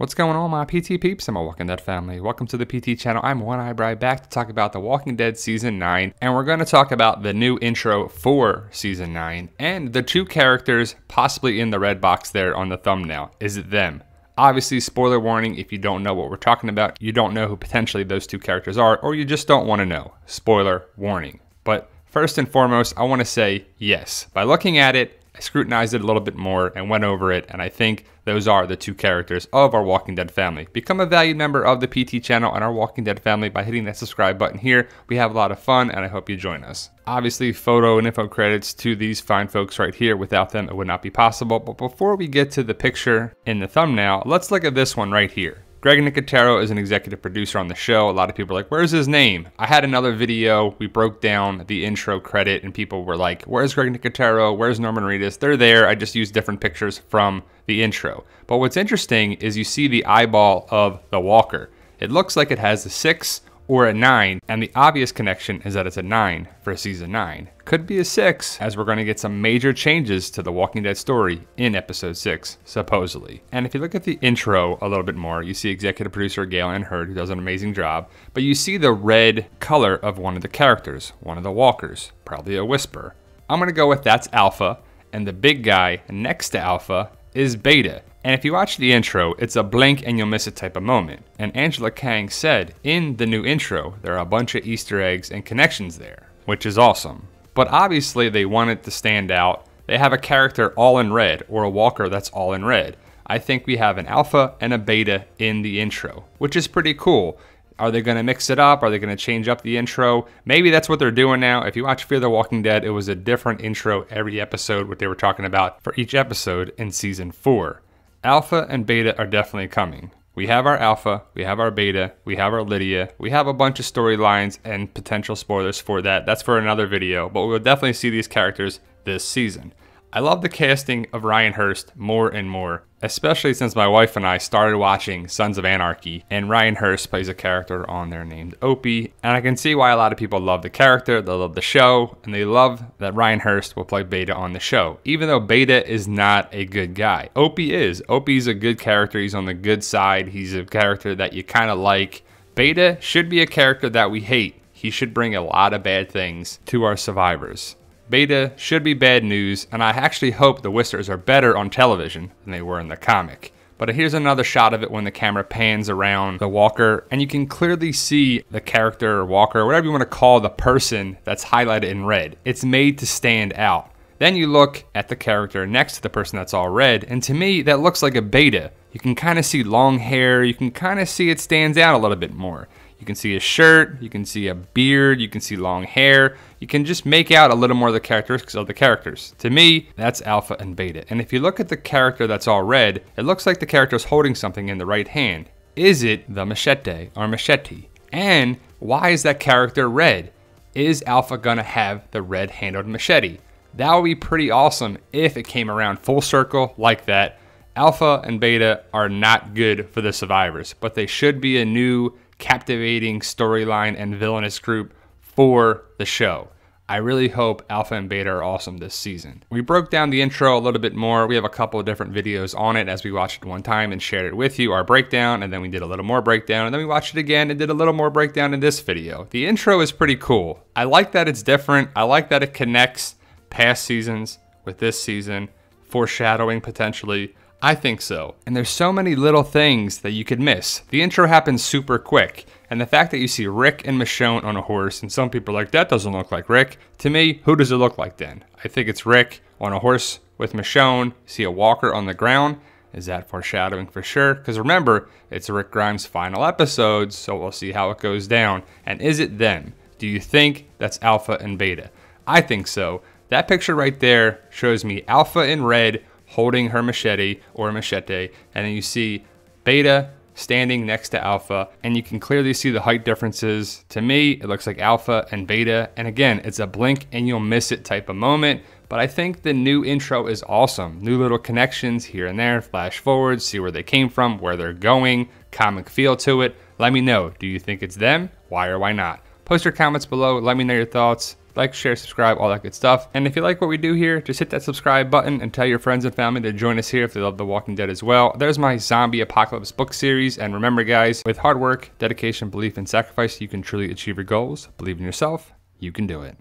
What's going on, my PT peeps and my Walking Dead family? Welcome to the PT channel. I'm One Eyebrow back to talk about The Walking Dead Season 9, and we're going to talk about the new intro for Season 9 and the two characters possibly in the red box there on the thumbnail. Is it them? Obviously, spoiler warning, if you don't know what we're talking about, you don't know who potentially those two characters are, or you just don't want to know. Spoiler warning. But first and foremost, I want to say yes. By looking at it, I scrutinized it a little bit more and went over it, and I think those are the two characters of our Walking Dead family. Become a valued member of the PT channel and our Walking Dead family by hitting that subscribe button here. We have a lot of fun, and I hope you join us. Obviously, photo and info credits to these fine folks right here. Without them, it would not be possible. But before we get to the picture in the thumbnail, let's look at this one right here. Greg Nicotero is an executive producer on the show. A lot of people are like, where's his name? I had another video, we broke down the intro credit and people were like, where's Greg Nicotero? Where's Norman Reedus? They're there, I just used different pictures from the intro. But what's interesting is you see the eyeball of the walker. It looks like it has a 6 or a 9, and the obvious connection is that it's a 9 for season 9. Could be a 6, as we're going to get some major changes to the Walking Dead story in episode 6, supposedly. And if you look at the intro a little bit more, you see executive producer Gale Anne Hurd, who does an amazing job, but you see the red color of one of the characters, one of the walkers, probably a Whisper. I'm going to go with that's Alpha, and the big guy next to Alpha is Beta. And if you watch the intro, it's a blink and you'll miss it type of moment. And Angela Kang said in the new intro, there are a bunch of Easter eggs and connections there, which is awesome. But obviously they want it to stand out. They have a character all in red, or a walker that's all in red. I think we have an Alpha and a Beta in the intro, which is pretty cool. Are they going to mix it up? Are they going to change up the intro? Maybe that's what they're doing now. If you watch Fear the Walking Dead, it was a different intro every episode, what they were talking about for each episode in season 4. Alpha and Beta are definitely coming. We have our Alpha, we have our Beta, we have our Lydia, we have a bunch of storylines and potential spoilers for that. That's for another video, but we'll definitely see these characters this season. I love the casting of Ryan Hurst more and more, especially since my wife and I started watching Sons of Anarchy, and Ryan Hurst plays a character on there named Opie, and I can see why a lot of people love the character, they love the show, and they love that Ryan Hurst will play Beta on the show, even though Beta is not a good guy. Opie is. Opie's a good character, he's on the good side, he's a character that you kind of like. Beta should be a character that we hate. He should bring a lot of bad things to our survivors. Beta should be bad news, and I actually hope the Whisters are better on television than they were in the comic. But here's another shot of it when the camera pans around the walker, and you can clearly see the character or walker, or whatever you want to call the person that's highlighted in red. It's made to stand out. Then you look at the character next to the person that's all red, and to me, that looks like a Beta. You can kind of see long hair, you can kind of see it stands out a little bit more. You can see a shirt, you can see a beard, you can see long hair. You can just make out a little more of the characteristics of the characters. To me, that's Alpha and Beta. And if you look at the character that's all red, it looks like the character's holding something in the right hand. Is it the machete or machete? And why is that character red? Is Alpha gonna have the red-handled machete? That would be pretty awesome if it came around full circle like that. Alpha and Beta are not good for the survivors, but they should be a new captivating storyline and villainous group for the show. I really hope Alpha and Beta are awesome this season. We broke down the intro a little bit more. We have a couple of different videos on it as we watched it one time and shared it with you, our breakdown, and then we did a little more breakdown, and then we watched it again and did a little more breakdown in this video. The intro is pretty cool. I like that it's different. I like that it connects past seasons with this season, foreshadowing potentially. I think so. And there's so many little things that you could miss. The intro happens super quick. And the fact that you see Rick and Michonne on a horse, and some people are like, that doesn't look like Rick. To me, who does it look like then? I think it's Rick on a horse with Michonne. See a walker on the ground. Is that foreshadowing for sure? Because remember, it's Rick Grimes' final episode, so we'll see how it goes down. And is it them? Do you think that's Alpha and Beta? I think so. That picture right there shows me Alpha in red, holding her machete or machete, and then you see Beta standing next to Alpha, and you can clearly see the height differences. To me, it looks like Alpha and Beta, and again, it's a blink and you'll miss it type of moment, but I think the new intro is awesome. New little connections here and there, flash forwards, see where they came from, where they're going, comic feel to it. Let me know, do you think it's them? Why or why not? Post your comments below, let me know your thoughts. Like, share, subscribe, all that good stuff. And if you like what we do here, just hit that subscribe button and tell your friends and family to join us here if they love The Walking Dead as well. There's my zombie apocalypse book series. And remember guys, with hard work, dedication, belief, and sacrifice, you can truly achieve your goals. Believe in yourself, you can do it.